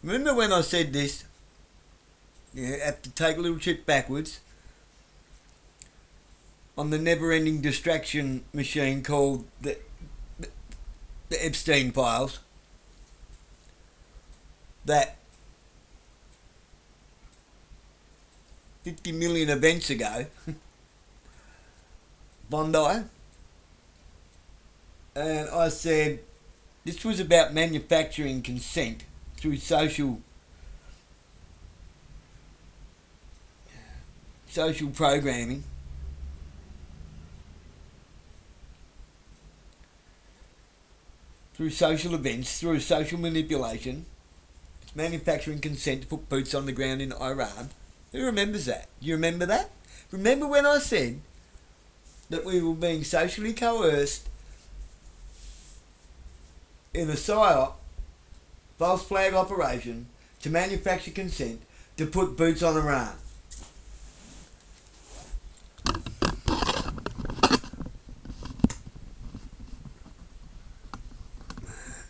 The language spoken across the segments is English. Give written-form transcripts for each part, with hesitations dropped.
Remember when I said this? You have to take a little trip backwards on the never-ending distraction machine called the Epstein files. That 50 million events ago, Bondi, and I said this was about manufacturing consent through social programming. Through social events, through social manipulation, it's manufacturing consent to put boots on the ground in Iran. Who remembers that? You remember that? Remember when I said that we were being socially coerced in a PSYOP, false flag operation, to manufacture consent to put boots on Iran?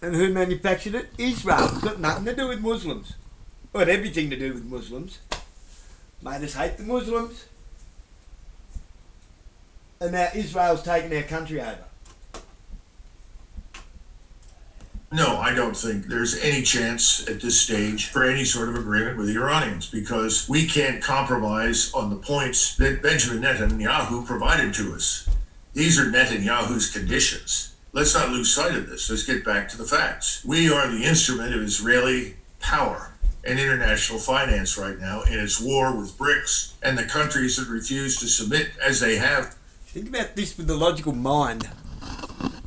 And who manufactured it? Israel. It's got nothing to do with Muslims. Well, it had everything to do with Muslims. Made us hate the Muslims. And now Israel's taken our country over. No, I don't think there's any chance at this stage for any sort of agreement with the Iranians, because we can't compromise on the points that Benjamin Netanyahu provided to us. These are Netanyahu's conditions. Let's not lose sight of this. Let's get back to the facts. We are the instrument of Israeli power and international finance right now in its war with BRICS and the countries that refuse to submit as they have. Think about this with the logical mind.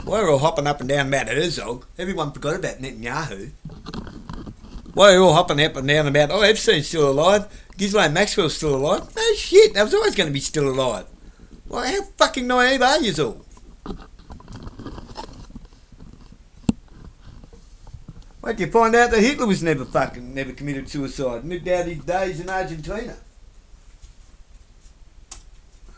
Why are we all hopping up and down about Herzog? Everyone forgot about Netanyahu. Why are we all hopping up and down about, oh, Epstein's still alive, Ghislaine Maxwell's still alive? No shit, that was always going to be still alive. Well, how fucking naive are you all? Wait till you find out that Hitler was never committed suicide. Lived out his days in Argentina.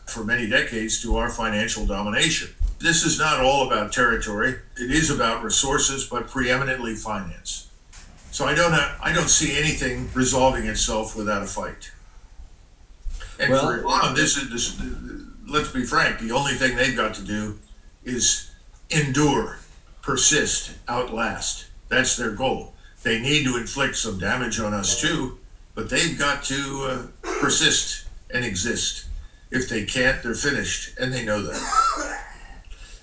For many decades to our financial domination. This is not all about territory. It is about resources, but preeminently finance. So I don't see anything resolving itself without a fight. And for Iran, let's be frank, the only thing they've got to do is endure, persist, outlast. That's their goal. They need to inflict some damage on us too, but they've got to persist and exist. If they can't, they're finished, and they know that.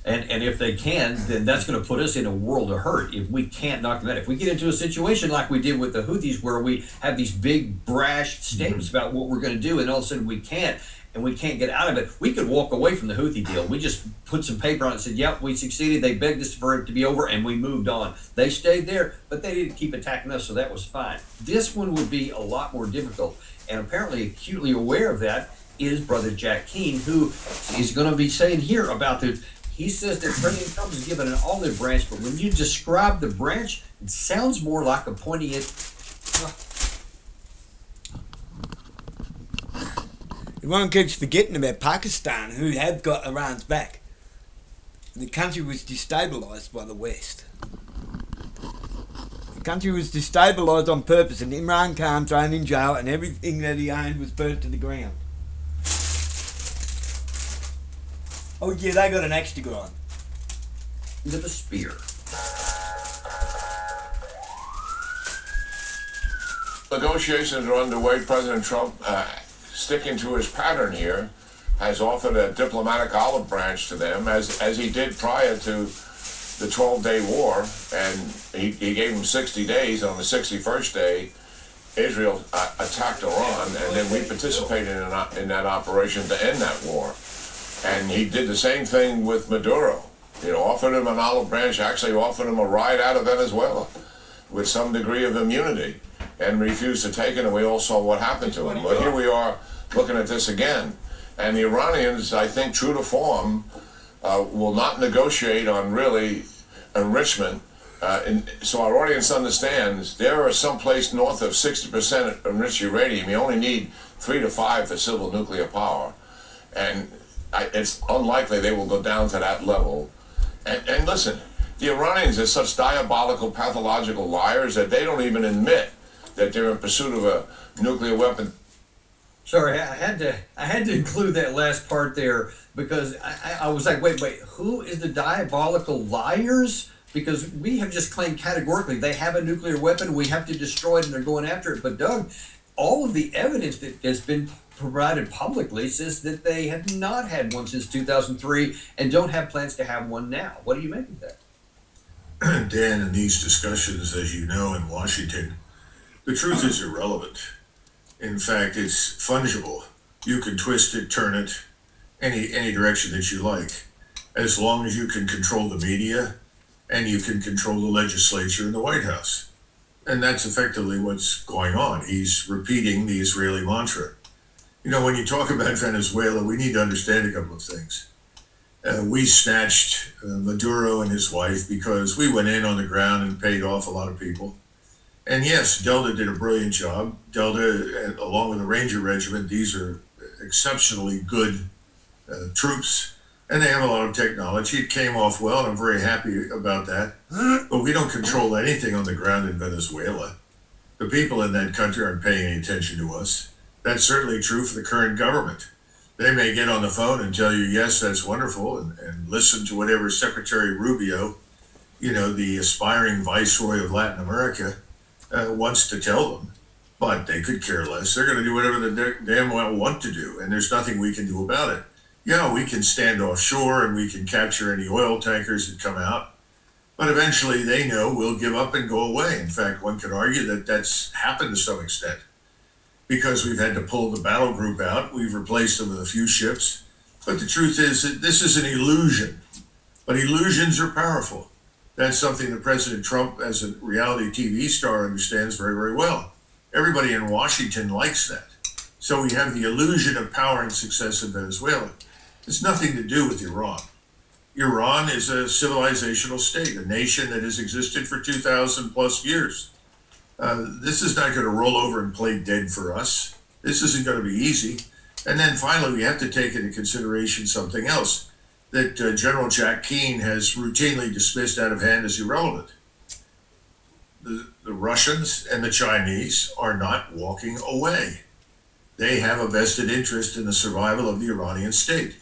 And if they can, then that's going to put us in a world of hurt if we can't knock them out. If we get into a situation like we did with the Houthis, where we have these big, brash statements about what we're going to do, and all of a sudden we can't, and we can't get out of it, we could walk away from the Houthi deal. We just put some paper on it and said, yep, we succeeded. They begged us for it to be over, and we moved on. They stayed there, but they didn't keep attacking us, so that was fine. This one would be a lot more difficult, and apparently acutely aware of that is Brother Jack Keane, who is going to be saying here about the. He says that President Trump is given an olive branch, but when you describe the branch, it sounds more like a pointy end. Everyone keeps forgetting about Pakistan, who have got Iran's back. The country was destabilised by the West. The country was destabilised on purpose, and Imran Khan thrown in jail, and everything that he owned was burnt to the ground. Oh yeah, they got an axe to grind. With a spear. Negotiations are underway. President Trump, sticking to his pattern here, has offered a diplomatic olive branch to them, as he did prior to the 12-day war, and he gave them 60 days. On the 61st day, Israel attacked Iran, and then we participated in that operation to end that war. And he did the same thing with Maduro. Offered him an olive branch, actually offered him a ride out of Venezuela with some degree of immunity, and refused to take it, and we all saw what happened to him. But here we are looking at this again. And the Iranians, I think, true to form, will not negotiate on really enrichment. So our audience understands there are someplace north of 60% enriched uranium. You only need 3 to 5 for civil nuclear power. And it's unlikely they will go down to that level. And listen, the Iranians are such diabolical, pathological liars that they don't even admit that they're in pursuit of a nuclear weapon. Sorry, I had to include that last part there because I was like, wait, who is the diabolical liars? Because we have just claimed categorically they have a nuclear weapon, we have to destroy it, and they're going after it. But Doug, all of the evidence that has been provided publicly says that they have not had one since 2003 and don't have plans to have one now. What do you make of that? Dan, in these discussions, as you know, in Washington, the truth is irrelevant. In fact, it's fungible. You can twist it, turn it, any direction that you like, as long as you can control the media and you can control the legislature and the White House. And that's effectively what's going on. He's repeating the Israeli mantra. You know, when you talk about Venezuela, we need to understand a couple of things. We snatched Maduro and his wife because we went in on the ground and paid off a lot of people. And yes, Delta did a brilliant job. Delta, along with the Ranger Regiment, these are exceptionally good troops, and they have a lot of technology. It came off well, and I'm very happy about that. But we don't control anything on the ground in Venezuela. The people in that country aren't paying any attention to us. That's certainly true for the current government. They may get on the phone and tell you, yes, that's wonderful, and listen to whatever Secretary Rubio, you know, the aspiring viceroy of Latin America, wants to tell them. But they could care less. They're going to do whatever they damn well want to do, and there's nothing we can do about it. Yeah, we can stand offshore and we can capture any oil tankers that come out, but eventually they know we'll give up and go away. In fact, one could argue that that's happened to some extent, because we've had to pull the battle group out. We've replaced them with a few ships. But the truth is that this is an illusion. But illusions are powerful. That's something that President Trump, as a reality TV star, understands very, very well. Everybody in Washington likes that. So we have the illusion of power and success in Venezuela. It's nothing to do with Iran. Iran is a civilizational state, a nation that has existed for 2,000 plus years. This is not going to roll over and play dead for us. This isn't going to be easy. And then finally, we have to take into consideration something else that General Jack Keane has routinely dismissed out of hand as irrelevant. The Russians and the Chinese are not walking away. They have a vested interest in the survival of the Iranian state.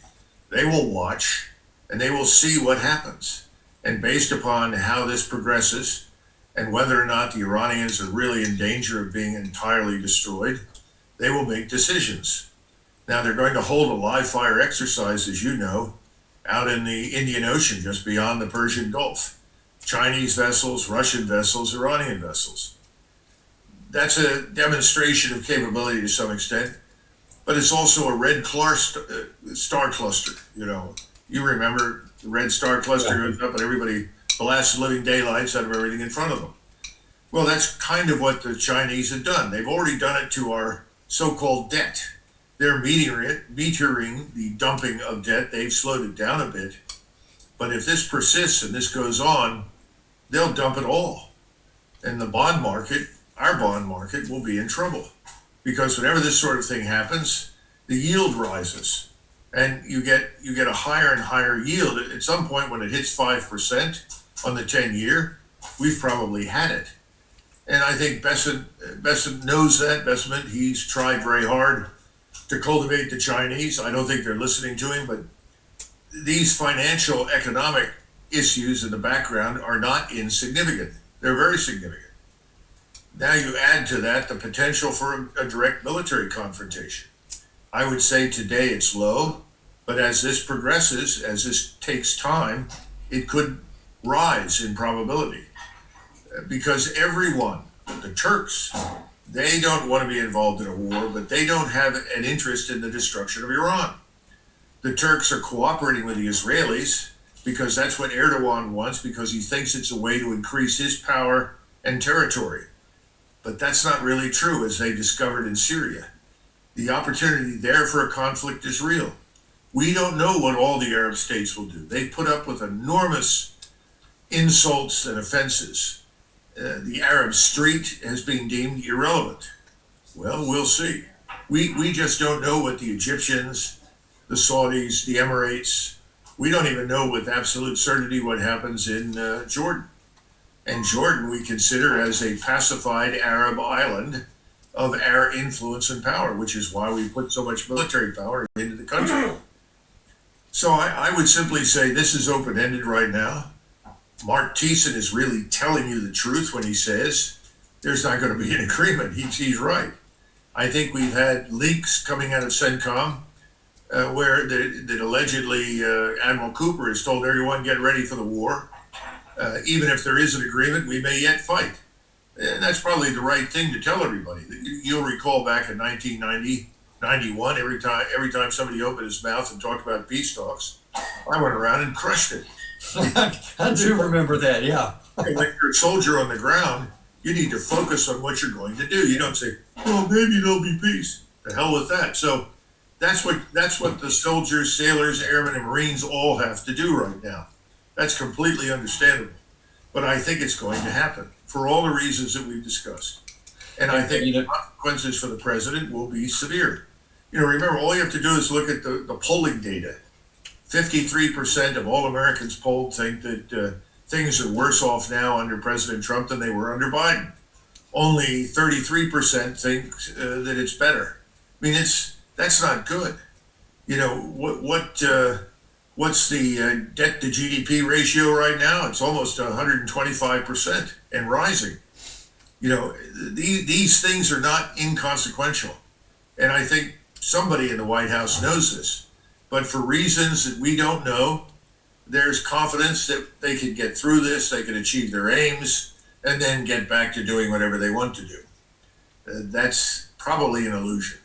They will watch and they will see what happens. And based upon how this progresses, and whether or not the Iranians are really in danger of being entirely destroyed, they will make decisions. Now, they're going to hold a live fire exercise, as you know, out in the Indian Ocean, just beyond the Persian Gulf. Chinese vessels, Russian vessels, Iranian vessels. That's a demonstration of capability to some extent, but it's also a red star cluster. You know, you remember the red star cluster goes up and everybody blasts living daylights out of everything in front of them. Well, that's kind of what the Chinese have done. They've already done it to our so-called debt. They're metering the dumping of debt. They've slowed it down a bit. But if this persists and this goes on, they'll dump it all. And the bond market, our bond market, will be in trouble. Because whenever this sort of thing happens, the yield rises. And you get a higher and higher yield. At some point when it hits 5% on the 10-year, we've probably had it. And I think Bessent knows that. Bessent, he's tried very hard to cultivate the Chinese. I don't think they're listening to him, but these financial, economic issues in the background are not insignificant. They're very significant. Now you add to that the potential for a direct military confrontation. I would say today it's low, but as this progresses, as this takes time, it could rise in probability. Because everyone, the Turks, they don't want to be involved in a war, but they don't have an interest in the destruction of Iran. The Turks are cooperating with the Israelis because that's what Erdogan wants, because he thinks it's a way to increase his power and territory. But that's not really true, as they discovered in Syria. The opportunity there for a conflict is real. We don't know what all the Arab states will do. They put up with enormous insults and offenses. The Arab street has been deemed irrelevant. Well, we'll see. We just don't know what the Egyptians, the Saudis, the Emirates, we don't even know with absolute certainty what happens in Jordan. And Jordan we consider as a pacified Arab island of our influence and power, which is why we put so much military power into the country. So I would simply say this is open-ended right now. Mark Thiessen is really telling you the truth when he says there's not going to be an agreement. He's right. I think we've had leaks coming out of CENTCOM where that allegedly Admiral Cooper has told everyone get ready for the war. Even if there is an agreement, we may yet fight. And that's probably the right thing to tell everybody. You'll recall back in 1990, 91, every time somebody opened his mouth and talked about peace talks, I went around and crushed it. I do remember that, yeah. When you're a soldier on the ground, you need to focus on what you're going to do. You don't say, "Oh, maybe there'll be peace." The hell with that. So that's what the soldiers, sailors, airmen, and Marines all have to do right now. That's completely understandable. But I think it's going to happen for all the reasons that we've discussed. And I think the consequences for the president will be severe. Remember, all you have to do is look at the polling data. 53% of all Americans polled think that things are worse off now under President Trump than they were under Biden. Only 33% think that it's better. I mean, that's not good. What's the debt to GDP ratio right now? It's almost 125% and rising. These things are not inconsequential. And I think somebody in the White House knows this. But for reasons that we don't know, there's confidence that they can get through this, they can achieve their aims, and then get back to doing whatever they want to do. That's probably an illusion.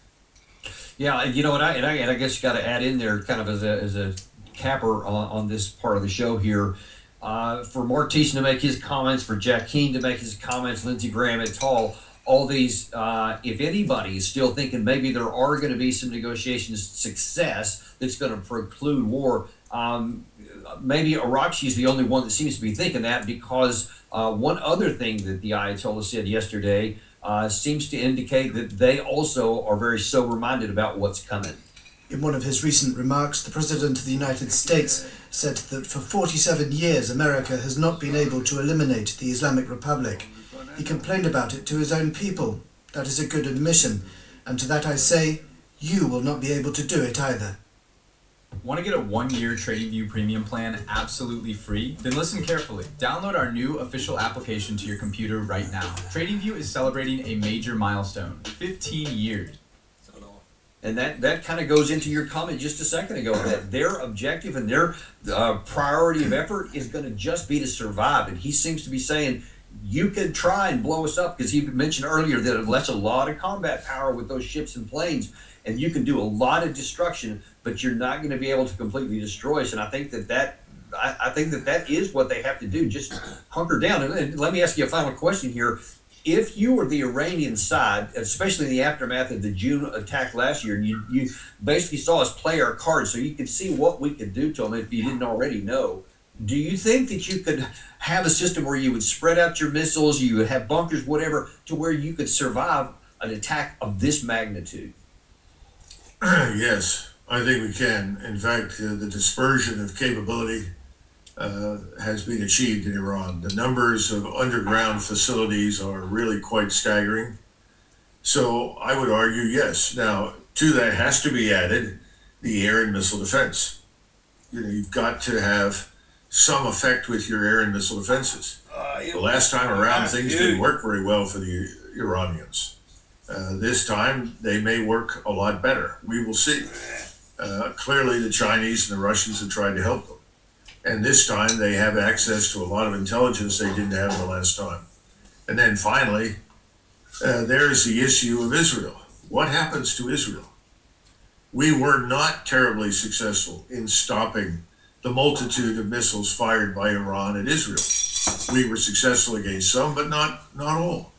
Yeah, and you know what? I guess you got to add in there, kind of as a capper on this part of the show here, for Mark Thiessen to make his comments, for Jack Keane to make his comments, Lindsey Graham et al. All these, if anybody is still thinking maybe there are going to be some negotiations success that's going to preclude war, maybe Arakshi is the only one that seems to be thinking that, because one other thing that the Ayatollah said yesterday seems to indicate that they also are very sober-minded about what's coming. In one of his recent remarks, the President of the United States said that for 47 years America has not been able to eliminate the Islamic Republic. He complained about it to his own people. That is a good admission. And to that I say, you will not be able to do it either. Want to get a 1-year TradingView premium plan absolutely free? Then listen carefully. Download our new official application to your computer right now. TradingView is celebrating a major milestone, 15 years. And that kind of goes into your comment just a second ago, that their objective and their priority of effort is going to just be to survive. And he seems to be saying, you could try and blow us up, because he mentioned earlier that that's a lot of combat power with those ships and planes, and you can do a lot of destruction, but you're not going to be able to completely destroy us. And I think that is what they have to do, just hunker down. And let me ask you a final question here. If you were the Iranian side, especially in the aftermath of the June attack last year, and you basically saw us play our cards so you could see what we could do to them if you didn't already know, do you think that you could have a system where you would spread out your missiles, you would have bunkers, whatever, to where you could survive an attack of this magnitude? Yes, I think we can. In fact, the dispersion of capability has been achieved in Iran. The numbers of underground facilities are really quite staggering. So I would argue yes. Now, to that has to be added the air and missile defense. You've got to have some effect with your air and missile defenses. The last time around, things didn't work very well for the Iranians. This time, they may work a lot better. We will see. Clearly, the Chinese and the Russians have tried to help them. And this time, they have access to a lot of intelligence they didn't have the last time. And then finally, there's the issue of Israel. What happens to Israel? We were not terribly successful in stopping the multitude of missiles fired by Iran at Israel. We were successful against some, but not all.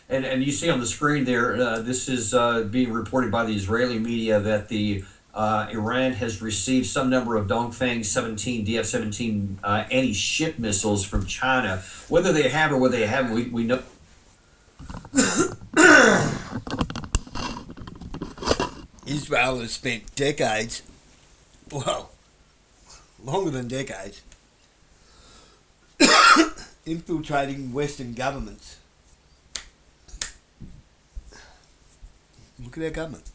And you see on the screen there, this is being reported by the Israeli media that the Iran has received some number of Dongfeng 17, DF-17 anti-ship missiles from China. Whether they have or whether they haven't, we know. Israel has spent decades, well, longer than decades, infiltrating Western governments. Look at our government.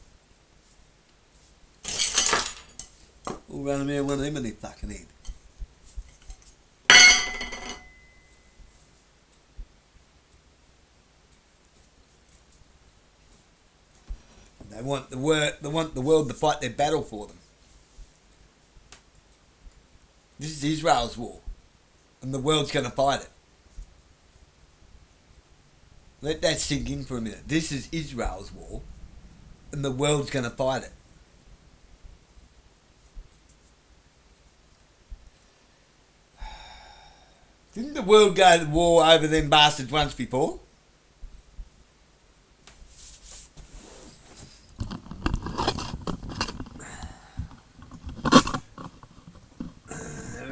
All running around one of them in their fucking head. They want the world to fight their battle for them. This is Israel's war, and the world's going to fight it. Let that sink in for a minute. This is Israel's war, and the world's going to fight it. Didn't the world go to war over them bastards once before?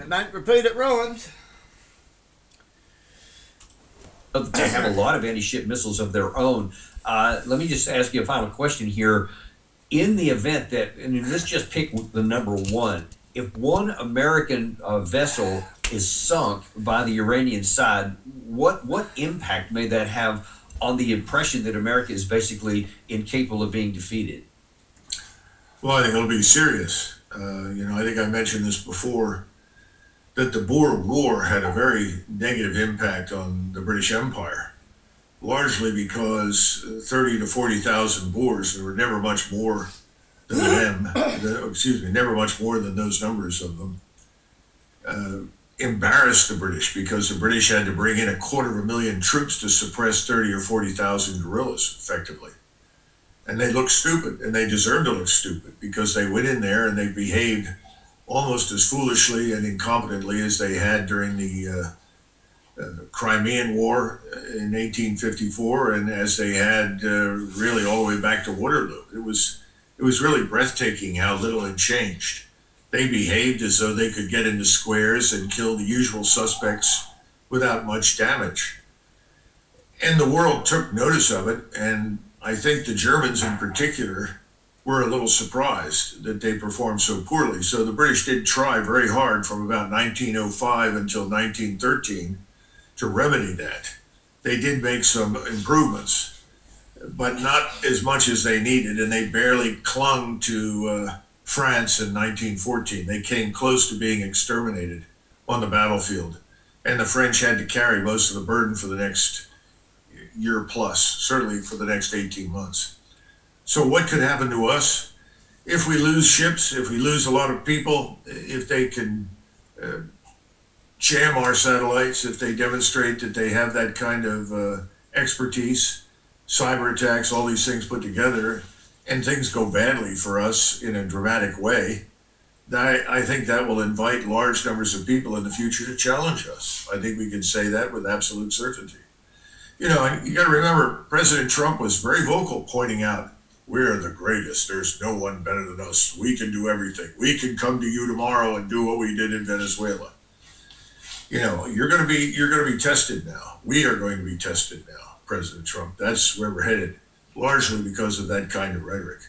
Don't repeat it rhymes. They have a lot of anti-ship missiles of their own. Let me just ask you a final question here. In the event that, and let's just pick the number one, if one American vessel is sunk by the Iranian side, what impact may that have on the impression that America is basically incapable of being defeated? Well, I think it'll be serious. I think I mentioned this before, that the Boer War had a very negative impact on the British Empire, largely because 30 to 40,000 Boers, there were never much more than never much more than those numbers of them, embarrassed the British, because the British had to bring in 250,000 troops to suppress 30 or 40,000 guerrillas effectively. And they looked stupid, and they deserved to look stupid, because they went in there and they behaved almost as foolishly and incompetently as they had during the Crimean War in 1854, and as they had really all the way back to Waterloo. It was really breathtaking how little had changed. They behaved as though they could get into squares and kill the usual suspects without much damage. And the world took notice of it, and I think the Germans in particular were a little surprised that they performed so poorly. So the British did try very hard from about 1905 until 1913 to remedy that. They did make some improvements, but not as much as they needed, and they barely clung to France in 1914. They came close to being exterminated on the battlefield, and the French had to carry most of the burden for the next year plus, certainly for the next 18 months. So what could happen to us if we lose ships, if we lose a lot of people, if they can jam our satellites, if they demonstrate that they have that kind of expertise, cyber attacks, all these things put together, and things go badly for us in a dramatic way? I think that will invite large numbers of people in the future to challenge us. I think we can say that with absolute certainty. You got to remember, President Trump was very vocal, pointing out, we're the greatest. There's no one better than us. We can do everything. We can come to you tomorrow and do what we did in Venezuela. You're going to be tested now. We are going to be tested now, President Trump. That's where we're headed, largely because of that kind of rhetoric.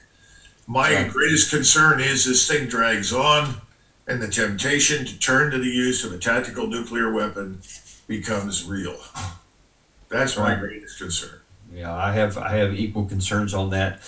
My greatest concern is this thing drags on, and the temptation to turn to the use of a tactical nuclear weapon becomes real. That's my greatest concern. Yeah, I have equal concerns on that.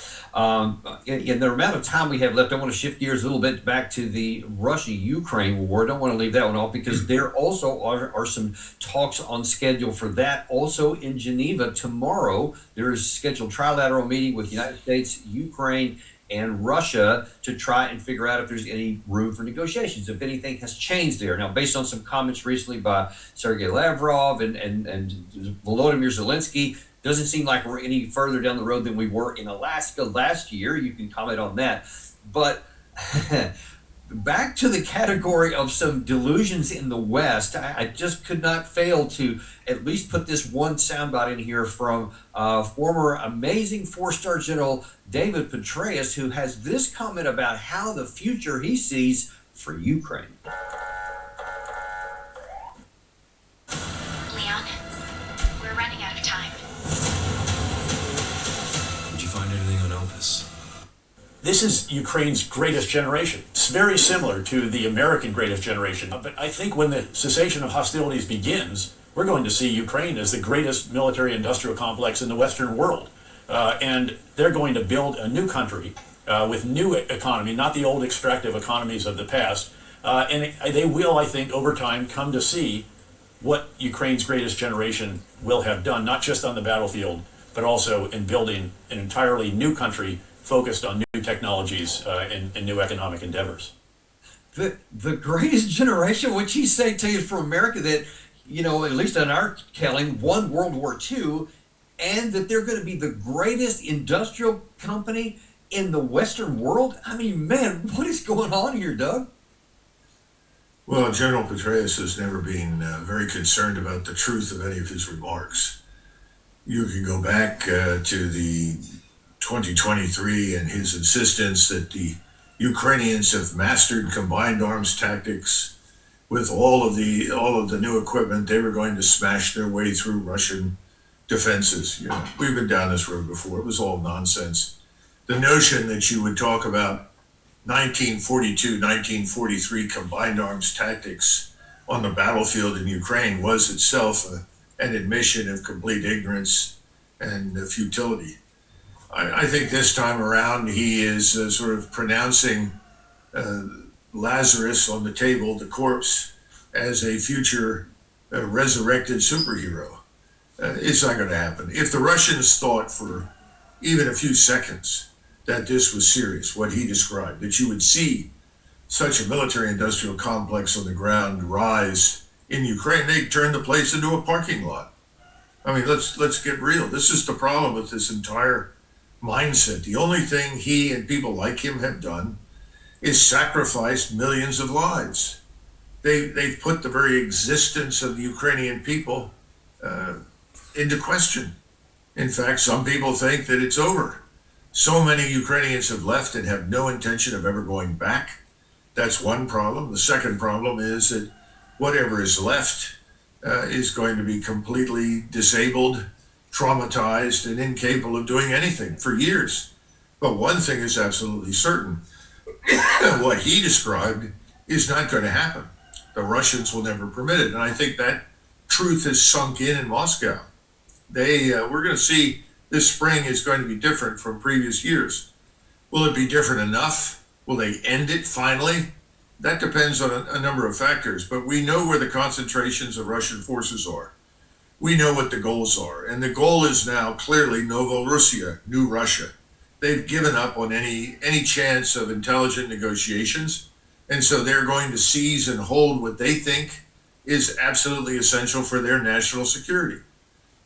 In the amount of time we have left, I want to shift gears a little bit back to the Russia-Ukraine war. I don't want to leave that one off, because there also are some talks on schedule for that. Also in Geneva tomorrow, there is a scheduled trilateral meeting with the United States, Ukraine, and Russia to try and figure out if there's any room for negotiations, if anything has changed there. Now, based on some comments recently by Sergei Lavrov and Volodymyr Zelensky, doesn't seem like we're any further down the road than we were in Alaska last year. You can comment on that. But back to the category of some delusions in the West, I just could not fail to at least put this one soundbite in here from former amazing four-star general David Petraeus, who has this comment about how the future he sees for Ukraine. Leon, we're running out of time. Did you find anything on Elpis? This is Ukraine's greatest generation. It's very similar to the American greatest generation. But I think when the cessation of hostilities begins, we're going to see Ukraine as the greatest military industrial complex in the Western world. And they're going to build a new country with new economy, not the old extractive economies of the past. And they will, I think, over time come to see what Ukraine's greatest generation will have done, not just on the battlefield, but also in building an entirely new country focused on new technologies and new economic endeavors. The greatest generation, would she say to you from America that, you know, at least on our telling, won World War II, and that they're going to be the greatest industrial company in the Western world? I mean, man, what is going on here, Doug? Well, General Petraeus has never been very concerned about the truth of any of his remarks. You can go back to the 2023 and his insistence that the Ukrainians have mastered combined arms tactics. With all of the new equipment, they were going to smash their way through Russian defenses. You know, we've been down this road before. It was all nonsense. The notion that you would talk about 1942, 1943 combined arms tactics on the battlefield in Ukraine was itself an admission of complete ignorance and futility. I think this time around he is sort of pronouncing Lazarus on the table, the corpse, as a future resurrected superhero. It's not going to happen. If the Russians thought for even a few seconds that this was serious, what he described, that you would see such a military-industrial complex on the ground rise in Ukraine, they'd turn the place into a parking lot. I mean, let's get real. This is the problem with this entire mindset. The only thing he and people like him have done is sacrificed millions of lives. They've put the very existence of the Ukrainian people into question. In fact, some people think that it's over. So many Ukrainians have left and have no intention of ever going back. That's one problem. The second problem is that whatever is left is going to be completely disabled, traumatized, and incapable of doing anything for years. But one thing is absolutely certain. What he described is not going to happen. The Russians will never permit it. And I think that truth has sunk in Moscow. We're going to see this spring is going to be different from previous years. Will it be different enough? Will they end it finally? That depends on a number of factors, but we know where the concentrations of Russian forces are. We know what the goals are, and the goal is now clearly Novorossiya, New Russia. They've given up on any chance of intelligent negotiations, and so they're going to seize and hold what they think is absolutely essential for their national security.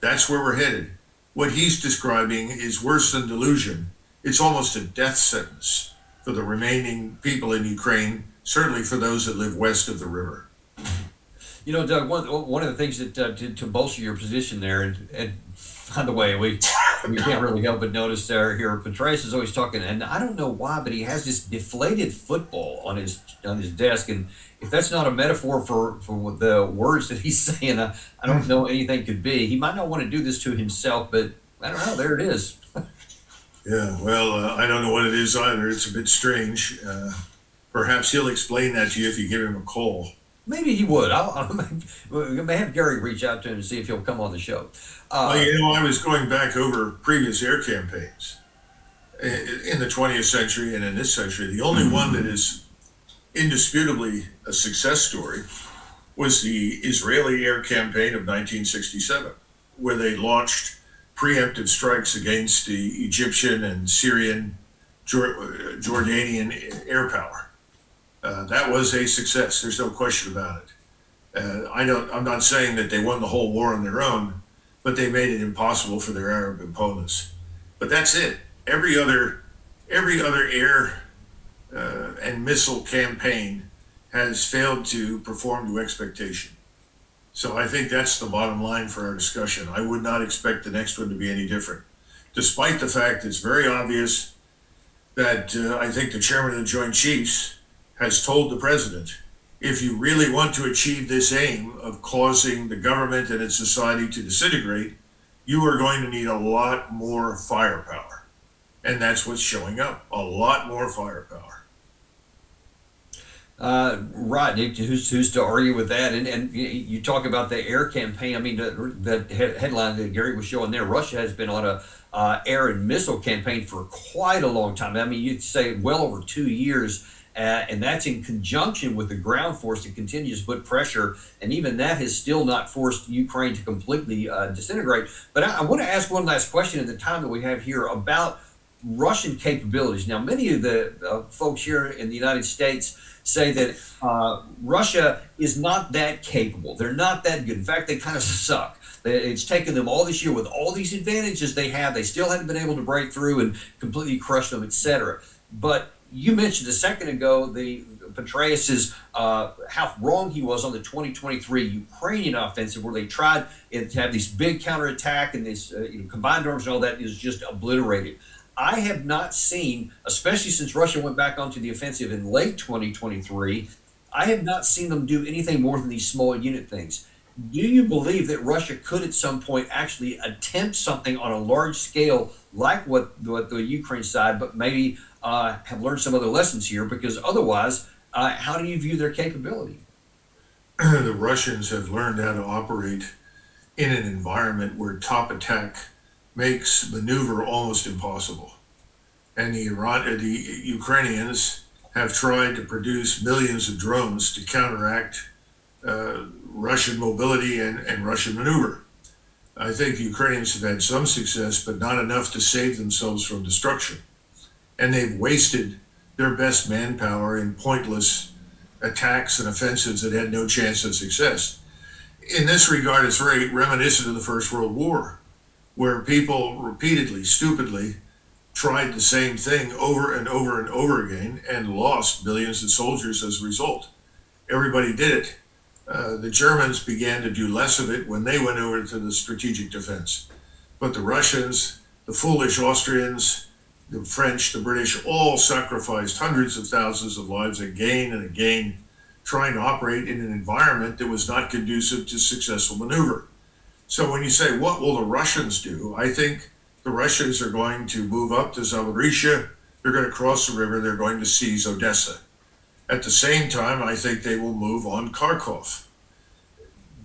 That's where we're headed. What he's describing is worse than delusion. It's almost a death sentence for the remaining people in Ukraine, certainly for those that live west of the river. You know, Doug, one of the things that to bolster your position there, and by the way, we can't really help but notice there here, Petraeus is always talking, and I don't know why, but he has this deflated football on his desk, and if that's not a metaphor for the words that he's saying, I don't know anything could be. He might not want to do this to himself, but I don't know. There it is. Yeah, well, I don't know what it is either. It's a bit strange. Perhaps he'll explain that to you if you give him a call. Maybe he would. We may have Gary reach out to him and see if he'll come on the show. Well, you know, I was going back over previous air campaigns in the 20th century and in this century. The only one that is indisputably a success story was the Israeli air campaign of 1967, where they launched preemptive strikes against the Egyptian and Syrian, Jordanian air power. That was a success. There's no question about it. I'm not saying that they won the whole war on their own, but they made it impossible for their Arab opponents. But that's it. Every other air and missile campaign has failed to perform to expectation. So I think that's the bottom line for our discussion. I would not expect the next one to be any different, despite the fact it's very obvious that I think the chairman of the Joint Chiefs has told the president, if you really want to achieve this aim of causing the government and its society to disintegrate, you are going to need a lot more firepower. And that's what's showing up, a lot more firepower. Right, Nick, who's to argue with that? And you talk about the air campaign. I mean, the headline that Gary was showing there, Russia has been on a air and missile campaign for quite a long time. I mean, you'd say well over 2 years, and that's in conjunction with the ground force that continues to put pressure, and even that has still not forced Ukraine to completely disintegrate. But I want to ask one last question in the time that we have here about Russian capabilities. Now, many of the folks here in the United States say that Russia is not that capable. They're not that good. In fact, they kind of suck. It's taken them all this year with all these advantages they have. They still haven't been able to break through and completely crush them, etc. But you mentioned a second ago the Petraeus's how wrong he was on the 2023 Ukrainian offensive, where they tried to have this big counterattack and this combined arms and all that is just obliterated. I have not seen, especially since Russia went back onto the offensive in late 2023, I have not seen them do anything more than these small unit things. Do you believe that Russia could at some point actually attempt something on a large scale like what the Ukraine side, but maybe have learned some other lessons here? Because otherwise, how do you view their capability? The Russians have learned how to operate in an environment where top attack makes maneuver almost impossible. And the Ukrainians have tried to produce millions of drones to counteract Russian mobility and Russian maneuver. I think the Ukrainians have had some success, but not enough to save themselves from destruction. And they've wasted their best manpower in pointless attacks and offensives that had no chance of success. In this regard, it's very reminiscent of the First World War, where people repeatedly, stupidly tried the same thing over and over and over again and lost millions of soldiers as a result. Everybody did it. The Germans began to do less of it when they went over to the strategic defense. But the Russians, the foolish Austrians, the French, the British, all sacrificed hundreds of thousands of lives again and again, trying to operate in an environment that was not conducive to successful maneuver. So when you say, what will the Russians do? I think the Russians are going to move up to Zaporizhzhia. They're going to cross the river. They're going to seize Odessa. At the same time, I think they will move on Kharkov.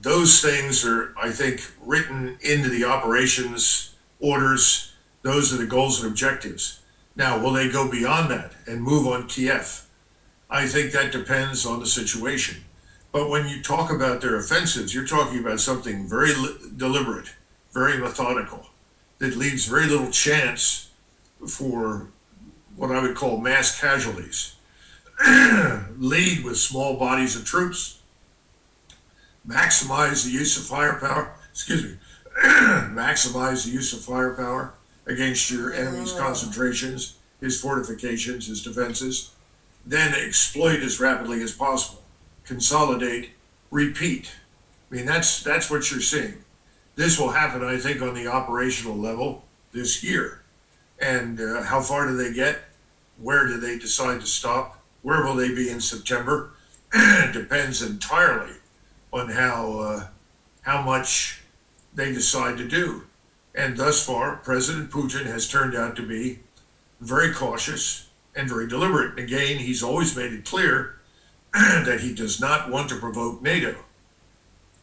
Those things are, I think, written into the operations orders. Those are the goals and objectives. Now, will they go beyond that and move on Kiev? I think that depends on the situation. But when you talk about their offensives, you're talking about something very deliberate, very methodical, that leaves very little chance for what I would call mass casualties. Lead with small bodies of troops, maximize the use of firepower, maximize the use of firepower against your enemy's concentrations, his fortifications, his defenses, then exploit as rapidly as possible. Consolidate, repeat. I mean, that's what you're seeing. This will happen, I think, on the operational level this year. And how far do they get? Where do they decide to stop? Where will they be in September? It depends entirely on how much they decide to do. And thus far, President Putin has turned out to be very cautious and very deliberate. And again, he's always made it clear that he does not want to provoke NATO.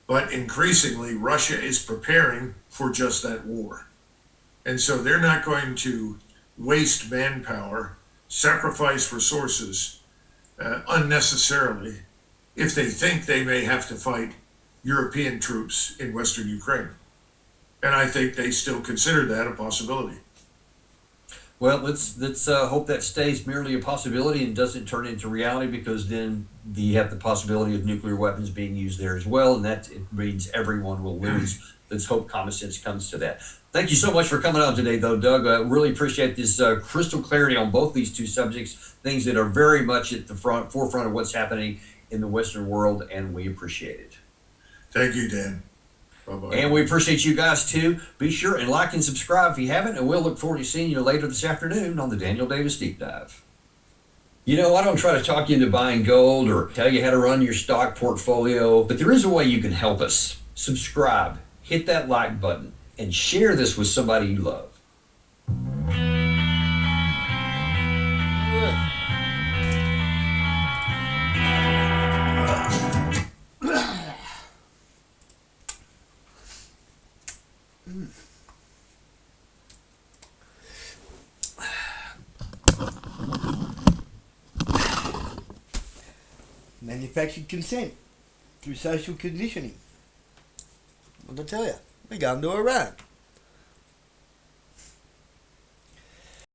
But increasingly, Russia is preparing for just that war. And so they're not going to waste manpower, sacrifice resources unnecessarily if they think they may have to fight European troops in Western Ukraine. And I think they still consider that a possibility. Well, let's hope that stays merely a possibility and doesn't turn into reality, because then you have the possibility of nuclear weapons being used there as well, and that it means everyone will lose. Let's hope common sense comes to that. Thank you so much for coming on today, though, Doug. I really appreciate this crystal clarity on both these two subjects, things that are very much at the forefront of what's happening in the Western world, and we appreciate it. Thank you, Dan. Bye-bye. And we appreciate you guys, too. Be sure and like and subscribe if you haven't, and we'll look forward to seeing you later this afternoon on the Daniel Davis Deep Dive. You know, I don't try to talk you into buying gold or tell you how to run your stock portfolio, but there is a way you can help us. Subscribe, hit that like button, and share this with somebody you love. Manufactured consent through social conditioning. What did I tell you? We're going to Iran.